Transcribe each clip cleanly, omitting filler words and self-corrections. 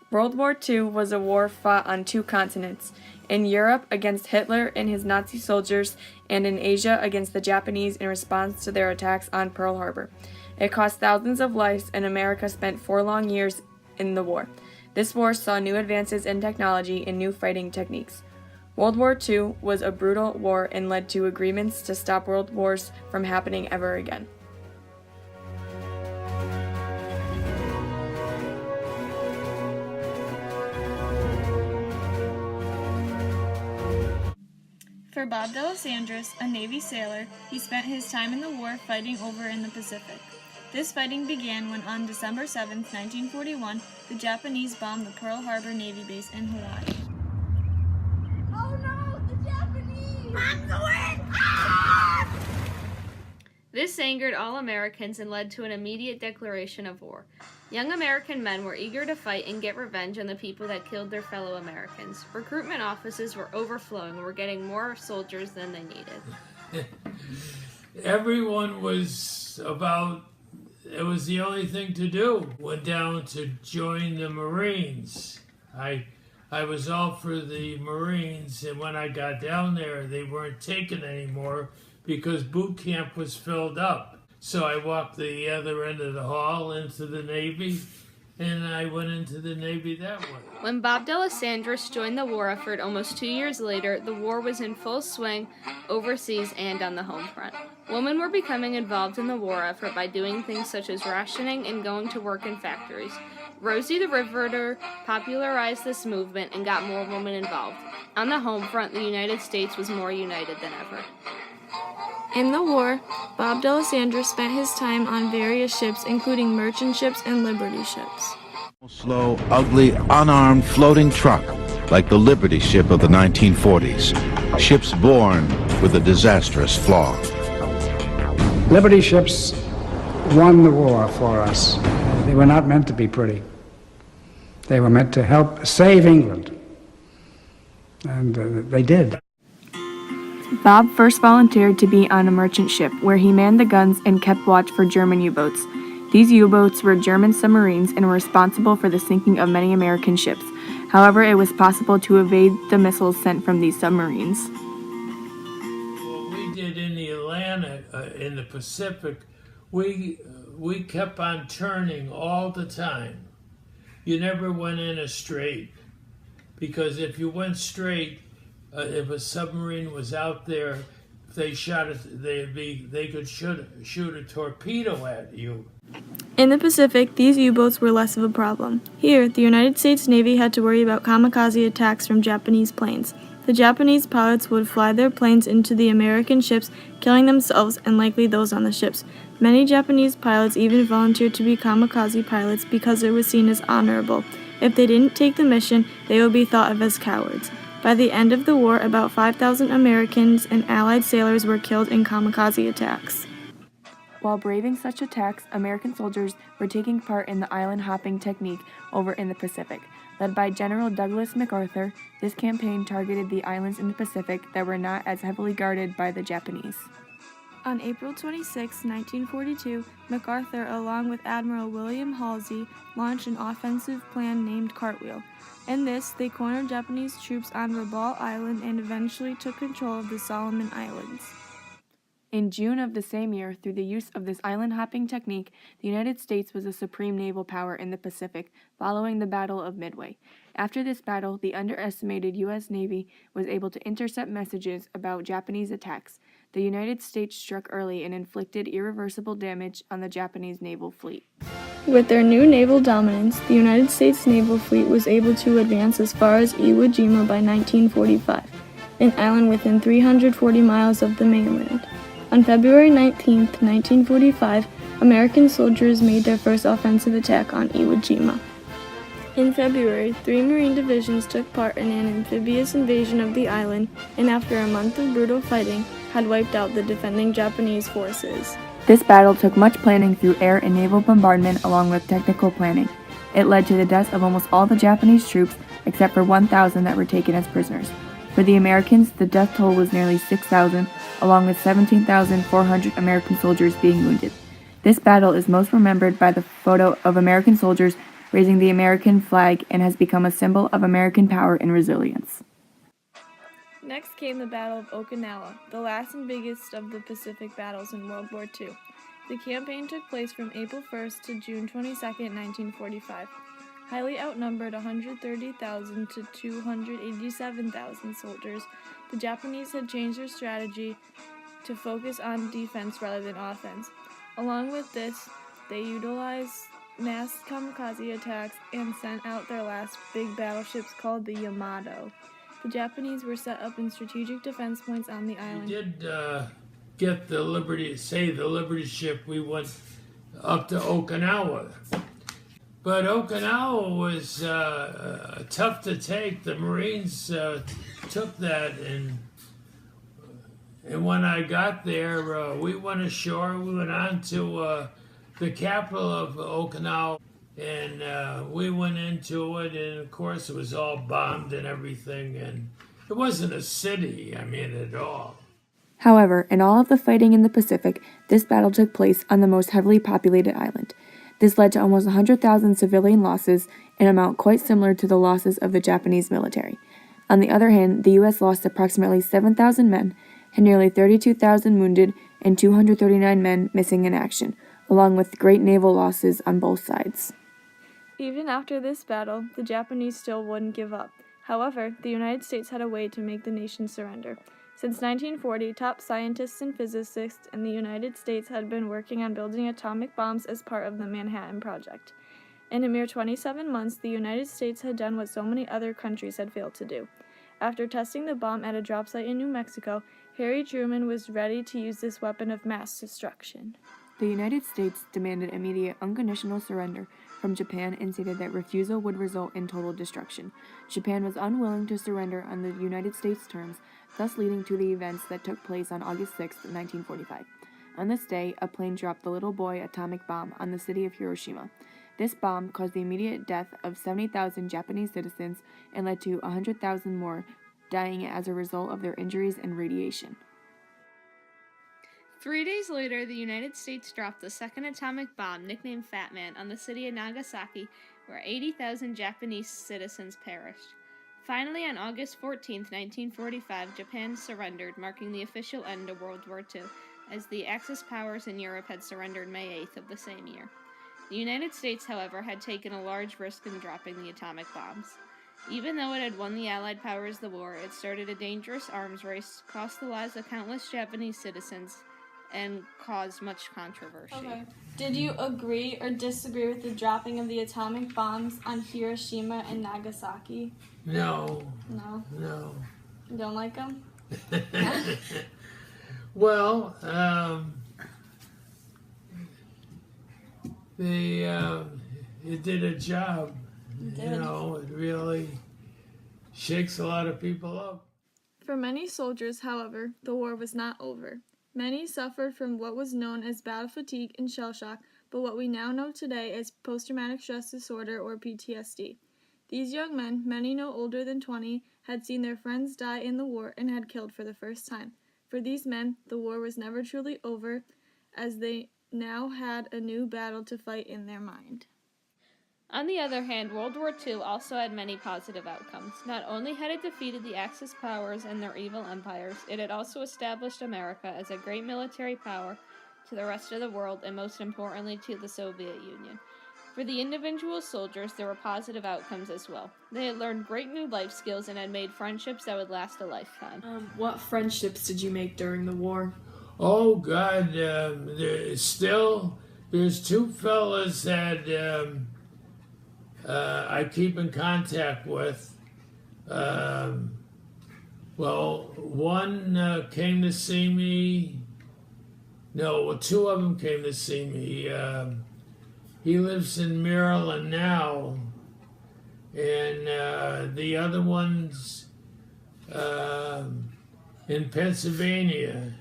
World War II was a war fought on two continents, in Europe against Hitler and his Nazi soldiers, and in Asia against the Japanese in response to their attacks on Pearl Harbor. It cost thousands of lives, and America spent 4 long years in the war. This war saw new advances in technology and new fighting techniques. World War II was a brutal war and led to agreements to stop world wars from happening ever again. For Bob D'Alessandris, a Navy sailor, he spent his time in the war fighting over in the Pacific. This fighting began when on December 7, 1941, the Japanese bombed the Pearl Harbor Navy base in Hawaii. Oh no, the Japanese! I'm going! This angered all Americans and led to an immediate declaration of war. Young American men were eager to fight and get revenge on the people that killed their fellow Americans. Recruitment offices were overflowing and were getting more soldiers than they needed. Everyone was it was the only thing to do. Went down to join the Marines. I was all for the Marines, and when I got down there, they weren't taken anymore because boot camp was filled up. So I walked the other end of the hall into the Navy, and I went into the Navy that way. When Bob D'Alessandris joined the war effort almost 2 years later, the war was in full swing overseas and on the home front. Women were becoming involved in the war effort by doing things such as rationing and going to work in factories. Rosie the Riveter popularized this movement and got more women involved. On the home front, the United States was more united than ever. In the war, Bob D'Alessandris spent his time on various ships, including merchant ships and liberty ships. Slow, ugly, unarmed floating truck, like the Liberty ship of the 1940s. Ships born with a disastrous flaw. Liberty ships won the war for us. They were not meant to be pretty. They were meant to help save England. And they did. Bob first volunteered to be on a merchant ship, where he manned the guns and kept watch for German U-boats. These U-boats were German submarines and were responsible for the sinking of many American ships. However, it was possible to evade the missiles sent from these submarines. What we did in the Atlantic, in the Pacific, we kept on turning all the time. You never went in a straight, because if you went straight, if a submarine was out there, if they shot it, they could shoot a torpedo at you. In the Pacific, these U-boats were less of a problem. Here, the United States Navy had to worry about kamikaze attacks from Japanese planes. The Japanese pilots would fly their planes into the American ships, killing themselves and likely those on the ships. Many Japanese pilots even volunteered to be kamikaze pilots because it was seen as honorable. If they didn't take the mission, they would be thought of as cowards. By the end of the war, about 5,000 Americans and Allied sailors were killed in kamikaze attacks. While braving such attacks, American soldiers were taking part in the island-hopping technique over in the Pacific. Led by General Douglas MacArthur, this campaign targeted the islands in the Pacific that were not as heavily guarded by the Japanese. On April 26, 1942, MacArthur, along with Admiral William Halsey, launched an offensive plan named Cartwheel. In this, they cornered Japanese troops on Rabaul Island and eventually took control of the Solomon Islands. In June of the same year, through the use of this island-hopping technique, the United States was a supreme naval power in the Pacific, following the Battle of Midway. After this battle, the underestimated U.S. Navy was able to intercept messages about Japanese attacks. The United States struck early and inflicted irreversible damage on the Japanese naval fleet. With their new naval dominance, the United States naval fleet was able to advance as far as Iwo Jima by 1945, an island within 340 miles of the mainland. On February 19, 1945, American soldiers made their first offensive attack on Iwo Jima. In February, 3 Marine divisions took part in an amphibious invasion of the island, and after a month of brutal fighting, had wiped out the defending Japanese forces. This battle took much planning through air and naval bombardment along with technical planning. It led to the deaths of almost all the Japanese troops except for 1,000 that were taken as prisoners. For the Americans, the death toll was nearly 6,000, along with 17,400 American soldiers being wounded. This battle is most remembered by the photo of American soldiers raising the American flag, and has become a symbol of American power and resilience. Next came the Battle of Okinawa, the last and biggest of the Pacific battles in World War II. The campaign took place from April 1st to June 22, 1945. Highly outnumbered 130,000 to 287,000 soldiers, the Japanese had changed their strategy to focus on defense rather than offense. Along with this, they utilized mass kamikaze attacks and sent out their last big battleships called the Yamato. The Japanese were set up in strategic defense points on the island. We did get the Liberty ship. We went up to Okinawa. But Okinawa was tough to take. The Marines took that, and when I got there, we went ashore. We went on to the capital of Okinawa, and we went into it, and of course it was all bombed and everything, and it wasn't a city, at all. However, in all of the fighting in the Pacific, this battle took place on the most heavily populated island. This led to almost 100,000 civilian losses, an amount quite similar to the losses of the Japanese military. On the other hand, the U.S. lost approximately 7,000 men, had nearly 32,000 wounded, and 239 men missing in action, along with great naval losses on both sides. Even after this battle, the Japanese still wouldn't give up. However, the United States had a way to make the nation surrender. Since 1940, top scientists and physicists in the United States had been working on building atomic bombs as part of the Manhattan Project. In a mere 27 months, the United States had done what so many other countries had failed to do. After testing the bomb at a drop site in New Mexico, Harry Truman was ready to use this weapon of mass destruction. The United States demanded immediate unconditional surrender from Japan and stated that refusal would result in total destruction. Japan was unwilling to surrender on the United States' terms, thus leading to the events that took place on August 6, 1945. On this day, a plane dropped the little boy atomic bomb on the city of Hiroshima. This bomb caused the immediate death of 70,000 Japanese citizens and led to 100,000 more dying as a result of their injuries and radiation. 3 days later, the United States dropped the second atomic bomb, nicknamed Fat Man, on the city of Nagasaki, where 80,000 Japanese citizens perished. Finally, on August 14, 1945, Japan surrendered, marking the official end of World War II, as the Axis powers in Europe had surrendered May 8th of the same year. The United States, however, had taken a large risk in dropping the atomic bombs. Even though it had won the Allied powers the war, it started a dangerous arms race, cost the lives of countless Japanese citizens, and caused much controversy. Okay. Did you agree or disagree with the dropping of the atomic bombs on Hiroshima and Nagasaki? No. No? No. You don't like them? Well, it did a job. It really shakes a lot of people up. For many soldiers, however, the war was not over. Many suffered from what was known as battle fatigue and shell shock, but what we now know today as post-traumatic stress disorder or PTSD. These young men, many no older than 20, had seen their friends die in the war and had killed for the first time. For these men, the war was never truly over, as they now had a new battle to fight in their mind. On the other hand, World War II also had many positive outcomes. Not only had it defeated the Axis powers and their evil empires, it had also established America as a great military power to the rest of the world, and most importantly to the Soviet Union. For the individual soldiers, there were positive outcomes as well. They had learned great new life skills and had made friendships that would last a lifetime. What friendships did you make during the war? Oh, God, there's two fellas that I keep in contact with. One came to see me. Two of them came to see me. He lives in Maryland now, and the other one's in Pennsylvania.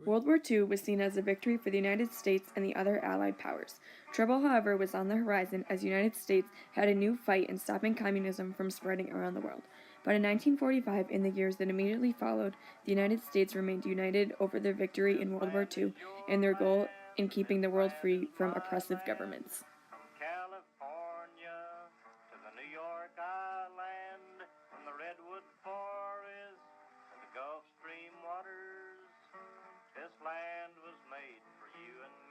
World War II was seen as a victory for the United States and the other Allied powers. Trouble, however, was on the horizon as the United States had a new fight in stopping communism from spreading around the world. But in 1945, in the years that immediately followed, the United States remained united over their victory in World War II and their goal in keeping the world free from oppressive governments. land was made for you and